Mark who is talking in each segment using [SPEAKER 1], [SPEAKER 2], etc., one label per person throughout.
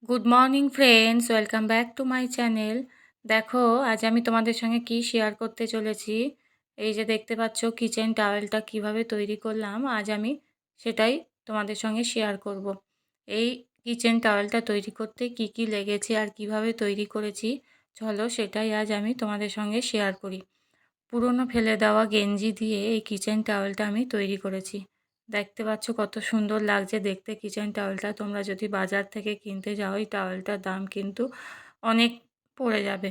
[SPEAKER 1] Good morning friends, welcome back to my channel. দেখো আজ আমি তোমাদের সঙ্গে কি শেয়ার করতে চলেছি। এই যে দেখতে পাচ্ছ কিচেন টাওয়েলটা কিভাবে তৈরি করলাম, আজ আমি সেটাই তোমাদের সঙ্গে শেয়ার করব। এই কিচেন টাওয়েলটা তৈরি করতে কি কি লেগেছে আর কিভাবে তৈরি করেছি, চলো সেটাই আজ আমি তোমাদের সঙ্গে শেয়ার করি। পুরনো ফেলে দেওয়া গেঞ্জি দিয়ে এই কিচেন টাওয়েলটা আমি তৈরি করেছি। দেখতে পাচ্ছ কত সুন্দর লাগছে দেখতে কিচেন টাওয়েলটা। তোমরা যদি বাজার থেকে কিনতে যাও এই টাওয়েলটার দাম কিন্তু অনেক পড়ে যাবে।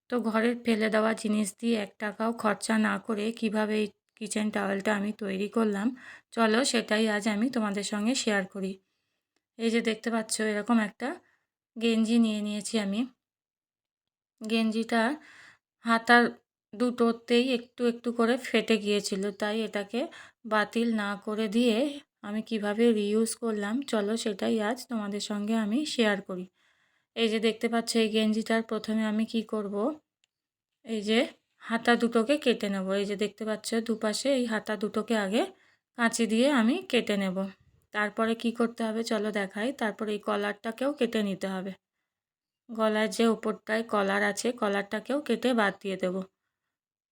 [SPEAKER 1] তো ঘরের ফেলে দেওয়া জিনিস দিয়ে 1 টাকাও খরচা না করে কিভাবে এই কিচেন টাওয়েলটা আমি তৈরি করলাম, চলো সেটাই আজ আমি তোমাদের সঙ্গে শেয়ার করি। এই যে দেখতে পাচ্ছ এরকম একটা গেঞ্জি নিয়ে নিয়েছি আমি। গেঞ্জিটা হাতার দুটোতেই একটু একটু করে ফেটে গিয়েছিল, তাই এটাকে বাতিল না করে দিয়ে আমি কিভাবে রিইউজ করলাম, চলো সেটাই আজ তোমাদের সঙ্গে আমি শেয়ার করি। এই যে দেখতে পাচ্ছ এই গেঞ্জিটার প্রথমে আমি কি করব, এই যে হাতা দুটোকে কেটে নেব। এই যে দেখতে পাচ্ছ দুপাশে এই হাতা দুটোকে আগে কাঁচি দিয়ে আমি কেটে নেব। তারপরে কি করতে হবে চলো দেখাই। তারপরে এই কলারটাকেও কেটে নিতে হবে। গলার যে ওপরটায় কলার আছে কলারটাকেও কেটে বাদ দিয়ে দেব।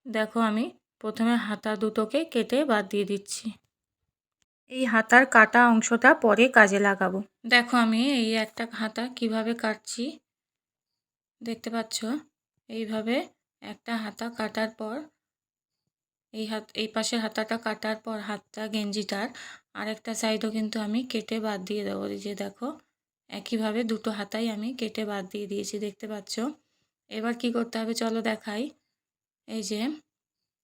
[SPEAKER 1] দেখো আমি প্রথমে হাতা দুটোকে কেটে বাদ দিয়ে দিচ্ছি। এই হাতার কাটা অংশটা পরে কাজে লাগাবো। দেখো আমি এই একটা হাতা কিভাবে কাটছি দেখতে পাচ্ছ। এইভাবে একটা হাতা কাটার পর এই পাশের হাতাটা কাটার পর হাতটা গেঞ্জিটার আরেকটা সাইডও কিন্তু আমি কেটে বাদ দিয়ে দেবো। এই যে দেখো একইভাবে দুটো হাতাই আমি কেটে বাদ দিয়ে দিয়েছি দেখতে পাচ্ছ। এবার কি করতে হবে চলো দেখাই। এই যে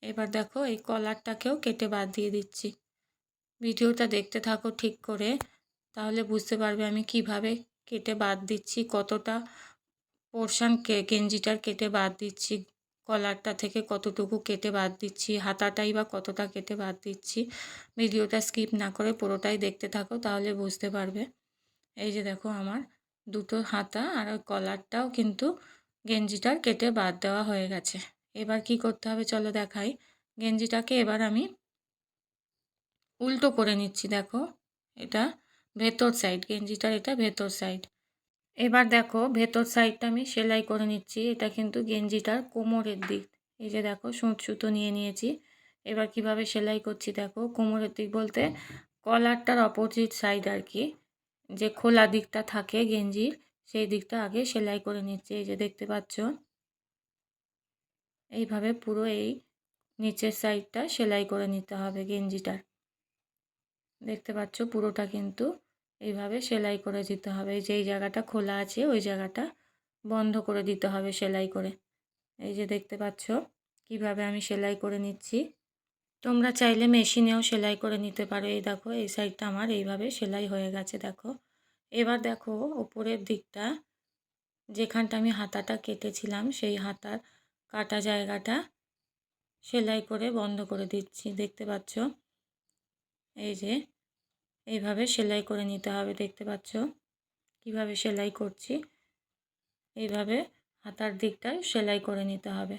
[SPEAKER 1] এবার দেখো এই কলারটাকেও কেটে বাদ দিয়ে দিচ্ছি। ভিডিওটা দেখতে থাকো ঠিক করে, তাহলে বুঝতে পারবে আমি কিভাবে কেটে বাদ দিচ্ছি, কতটা পোর্শন গেঞ্জিটার কেটে বাদ দিচ্ছি, কলারটা থেকে কতটুকু কেটে বাদ দিচ্ছি, হাতাটাই বা কতটা কেটে বাদ দিচ্ছি। ভিডিওটা স্কিপ না করে পুরোটাই দেখতে থাকো, তাহলে বুঝতে পারবে। এই যে দেখো আমার দুটো হাতা আর ওই কলারটাও কিন্তু গেঞ্জিটার কেটে বাদ দেওয়া হয়ে গেছে। এবার কি করতে হবে চলো দেখাই। গেঞ্জিটাকে এবার আমি উল্টো করে নিচ্ছি। দেখো এটা ভেতর সাইড, গেঞ্জিটার এটা ভেতর সাইড। এবার দেখো ভেতর সাইডটা আমি সেলাই করে নিচ্ছি। এটা কিন্তু গেঞ্জিটার কোমরের দিক। এই যে দেখো সুঁচ সুতো নিয়ে নিয়েছি। এবার কিভাবে সেলাই করছি দেখো। কোমরের দিক বলতে কলারটার অপোজিট সাইড আর কি, যে খোলা দিকটা থাকে গেঞ্জির সেই দিকটা আগে সেলাই করে নিচ্ছি। এই যে দেখতে পাচ্ছ এইভাবে পুরো এই নিচের সাইডটা সেলাই করে নিতে হবে গেঞ্জিটার। দেখতে পাচ্ছ পুরোটা কিন্তু এইভাবে সেলাই করে দিতে হবে। যেই জায়গাটা খোলা আছে ওই জায়গাটা বন্ধ করে দিতে হবে সেলাই করে। এই যে দেখতে পাচ্ছ কিভাবে আমি সেলাই করে নিচ্ছি। তোমরা চাইলে মেশিনেও সেলাই করে নিতে পারো। এই দেখো এই সাইডটা আমার এইভাবে সেলাই হয়ে গেছে দেখো। এবার দেখো ওপরের দিকটা যেখানটা আমি হাতাটা কেটেছিলাম সেই হাতার কাটা জায়গাটা সেলাই করে বন্ধ করে দিচ্ছি। দেখতে পাচ্ছ এই যে এইভাবে সেলাই করে নিতে হবে। দেখতে পাচ্ছ কিভাবে সেলাই করছি। এইভাবে হাতার দিকটা সেলাই করে নিতে হবে।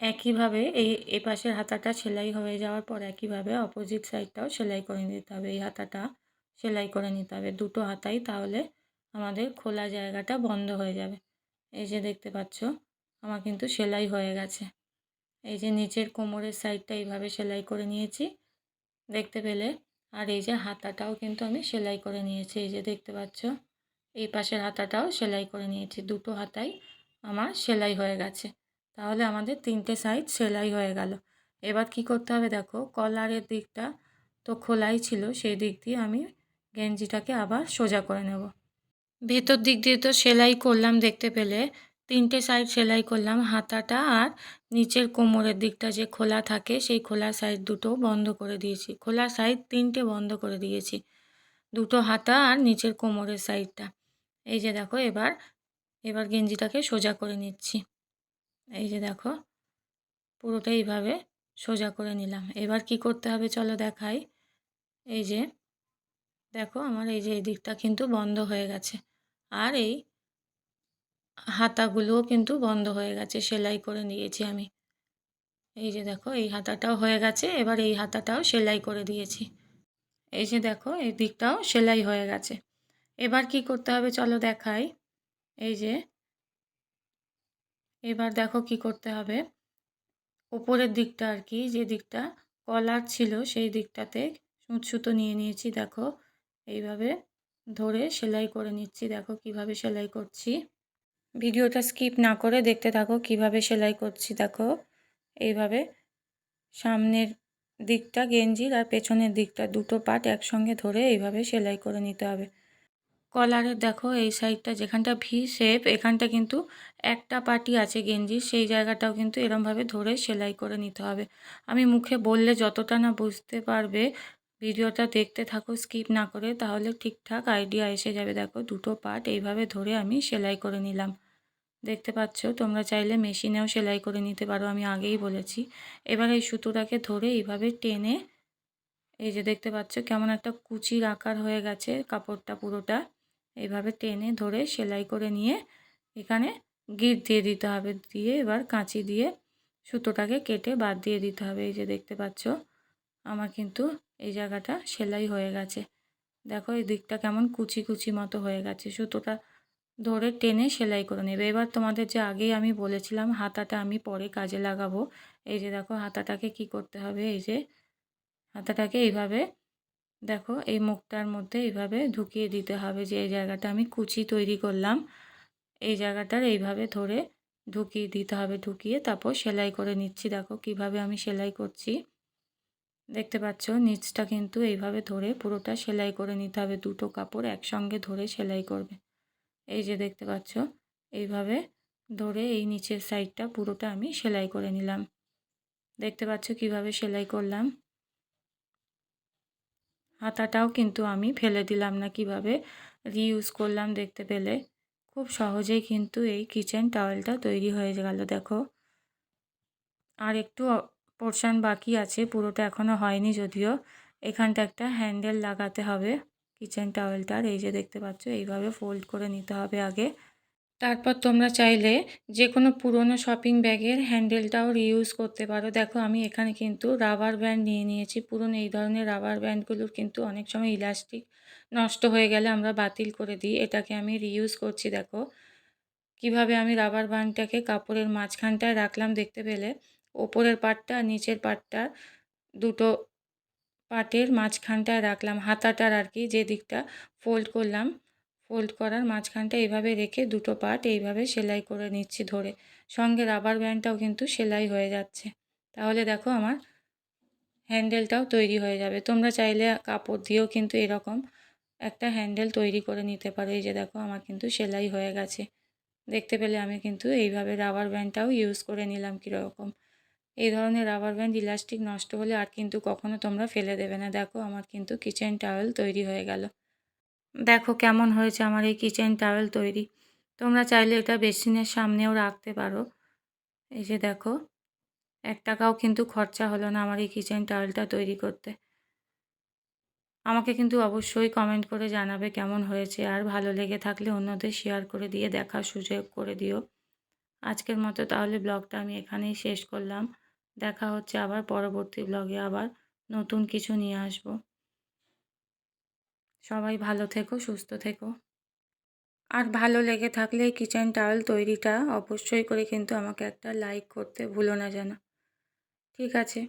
[SPEAKER 1] একইভাবে এই পাশের হাতাটা সেলাই হয়ে যাওয়ার পর একইভাবে অপোজিট সাইডটাও সেলাই করে নিতে হবে। এই হাতাটা সেলাই করে নিতে হবে দুটো হাতাই, তাহলে আমাদের খোলা জায়গাটা বন্ধ হয়ে যাবে। এই যে দেখতে পাচ্ছ আমার কিন্তু সেলাই হয়ে গেছে। এই যে নিচের কোমরের সাইডটা এইভাবে সেলাই করে নিয়েছি দেখতে পেলে। আর এই যে হাতাটাও কিন্তু আমি সেলাই করে নিয়েছি। এই যে দেখতে পাচ্ছ এই পাশের হাতাটাও সেলাই করে নিয়েছি। দুটো হাতাই আমার সেলাই হয়ে গেছে। তাহলে আমাদের 3টে সাইড সেলাই হয়ে গেল। এবার কি করতে হবে দেখো কলারের দিকটা তো খোলাই ছিল, সেই দিক দিয়ে আমি গেঞ্জিটাকে আবার সোজা করে নেব। ভেতর দিক দিয়ে তো সেলাই করলাম দেখতে পেলে, 3টে সাইড সেলাই করলাম। হাতাটা আর নিচের কোমরের দিকটা যে খোলা থাকে সেই খোলা সাইড দুটো বন্ধ করে দিয়েছি। খোলা সাইড 3টে বন্ধ করে দিয়েছি, দুটো হাতা আর নিচের কোমরের সাইডটা। এই যে দেখো এবার গেঞ্জিটাকে সোজা করে নিচ্ছি। এই যে দেখো পুরোটা এইভাবে সোজা করে নিলাম। এবার কি করতে হবে চলো দেখাই। এই যে দেখো আমার এই যে এই দিকটা কিন্তু বন্ধ হয়ে গেছে, আর এই হাতাগুলোও কিন্তু বন্ধ হয়ে গেছে, সেলাই করে নিয়েছি আমি। এই যে দেখো এই হাতাটাও হয়ে গেছে, এবার এই হাতাটাও সেলাই করে দিয়েছি। এই যে দেখো এই দিকটাও সেলাই হয়ে গেছে। এবার কি করতে হবে চলো দেখাই। এই যে এবার দেখো কি করতে হবে, ওপরের দিকটা আর কি, যে দিকটা কলার ছিল সেই দিকটাতে সুতো নিয়ে নিয়েছি। দেখো এইভাবে ধরে সেলাই করে নিচ্ছি। দেখো কিভাবে সেলাই করছি, ভিডিওটা স্কিপ না করে দেখতে থাকো কিভাবে সেলাই করছি। দেখো এইভাবে সামনের দিকটা গেঞ্জির আর পেছনের দিকটা দুটো পার্ট একসঙ্গে ধরে এইভাবে সেলাই করে নিতে হবে। কলারের দেখো এই সাইডটা যেখানটা ভি শেপ, এখানটা কিন্তু একটা পার্টই আছে গেঞ্জির, সেই জায়গাটাও কিন্তু এরমভাবে ধরে সেলাই করে নিতে হবে। আমি মুখে বললে যতটা না বুঝতে পারবে, ভিডিওটা দেখতে থাকো স্কিপ না করে, তাহলে ঠিকঠাক আইডিয়া এসে যাবে। দেখো দুটো পার্ট এইভাবে ধরে আমি সেলাই করে নিলাম। দেখতে পাচ্ছ, তোমরা চাইলে মেশিনেও সেলাই করে নিতে পারো, আমি আগেই বলেছি। এবার এই সুতোটাকে ধরে এইভাবে টেনে, এই যে দেখতে পাচ্ছ কেমন একটা কুচির আকার হয়ে গেছে কাপড়টা পুরোটা, এইভাবে টেনে ধরে সেলাই করে নিয়ে এখানে গিট দিয়ে দিতে হবে। দিয়ে এবার কাঁচি দিয়ে সুতোটাকে কেটে বাদ দিয়ে দিতে হবে। এই যে দেখতে পাচ্ছ আমার কিন্তু এই জায়গাটা সেলাই হয়ে গেছে। দেখো এই দিকটা কেমন কুচি কুচি মতো হয়ে গেছে। সুতোটা ধরে টেনে সেলাই করে নেবে। এবার তোমাদের যে আগেই আমি বলেছিলাম হাতাটা আমি পরে কাজে লাগাবো, এই যে দেখো হাতাটাকে কি করতে হবে, এই যে হাতাটাকে এইভাবে দেখো এই মুখটার মধ্যে এইভাবে ঢুকিয়ে দিতে হবে। যে এই জায়গাটা আমি কুচি তৈরি করলাম, এই জায়গাটার এইভাবে ধরে ঢুকিয়ে দিতে হবে। ঢুকিয়ে তারপর সেলাই করে নিচ্ছি। দেখো কিভাবে আমি সেলাই করছি, দেখতে পাচ্ছ নিচটা কিন্তু এইভাবে ধরে পুরোটা সেলাই করে নিতে হবে। দুটো কাপড় একসঙ্গে ধরে সেলাই করবে। এই যে দেখতে পাচ্ছ এইভাবে ধরে এই নিচের সাইডটা পুরোটা আমি সেলাই করে নিলাম। দেখতে পাচ্ছ কিভাবে সেলাই করলাম। হাতাটাও কিন্তু আমি ফেলে দিলাম না, কিভাবে রিইউজ করলাম দেখতে পেলে। খুব সহজেই কিন্তু এই কিচেন টাওয়েলটা তৈরি হয়ে গেল। দেখো আর একটু পোর্শন বাকি আছে, পুরোটা এখনও হয়নি যদিও। এখানটা একটা হ্যান্ডেল লাগাতে হবে কিচেন টাওয়েলটার। এই যে দেখতে পাচ্ছ এইভাবে ফোল্ড করে নিতে হবে আগে। তারপর তোমরা চাইলে যে কোনো পুরনো শপিং ব্যাগের হ্যান্ডেলটাও রিইউজ করতে পারো। দেখো আমি এখানে কিন্তু রাবার ব্যান্ড নিয়ে নিয়েছি। পুরনো এই ধরনের রাবার ব্যান্ডগুলোর কিন্তু অনেক সময় ইলাস্টিক নষ্ট হয়ে গেলে আমরা বাতিল করে দিই, এটাকে আমি রিইউজ করছি। দেখো কিভাবে আমি রাবার ব্যান্ডটাকে কাপড়ের মাঝখানটায় রাখলাম দেখতে পেলে। ওপরের পাটটা আর নিচের পাটটা দুটো পাটের মাঝখানটায় রাখলাম, হাতাটার আর কি, যে দিকটা ফোল্ড করলাম, ফোল্ড করার মাঝখানটা এইভাবে রেখে দুটো পার্ট এইভাবে সেলাই করে নিচ্ছি ধরে। সঙ্গে রাবার ব্যান্ডটাও কিন্তু সেলাই হয়ে যাচ্ছে। তাহলে দেখো আমার হ্যান্ডেলটাও তৈরি হয়ে যাবে। তোমরা চাইলে কাপড় দিয়েও কিন্তু এরকম একটা হ্যান্ডেল তৈরি করে নিতে পারো। এই যে দেখো আমার কিন্তু সেলাই হয়ে গেছে দেখতে পেলে। আমি কিন্তু এইভাবে রাবার ব্যান্ডটাও ইউজ করে নিলাম কীরকম। এই ধরনের রাবার ব্যান্ড ইলাস্টিক নষ্ট হলে আর কিন্তু কখনো তোমরা ফেলে দেবে না। দেখো আমার কিন্তু কিচেন টাওয়েল তৈরি হয়ে গেল। দেখো কেমন হয়েছে আমার এই কিচেন টাওয়েল তৈরি। তোমরা চাইলে এটা বেসিনের সামনেও রাখতে পারো। এই যে দেখো 1 টাকাও কিন্তু খরচা হলো না আমার এই কিচেন টাওয়েলটা তৈরি করতে। আমাকে কিন্তু অবশ্যই কমেন্ট করে জানাবে কেমন হয়েছে, আর ভালো লেগে থাকলে অন্যদের শেয়ার করে দিয়ে দেখার সুযোগ করে দিও। আজকের মতো তাহলে ব্লগটা আমি এখানেই শেষ করলাম। দেখা হচ্ছে আবার পরবর্তী ব্লগে, আবার নতুন কিছু নিয়ে আসব। সবাই ভালো থেকো, সুস্থ থেকো। আর ভালো লেগে থাকলে কিচেন টাওয়েল তৈরিটা অবশ্যই করে কিন্তু আমাকে একটা লাইক করতে ভুলো না যেন। ঠিক আছে।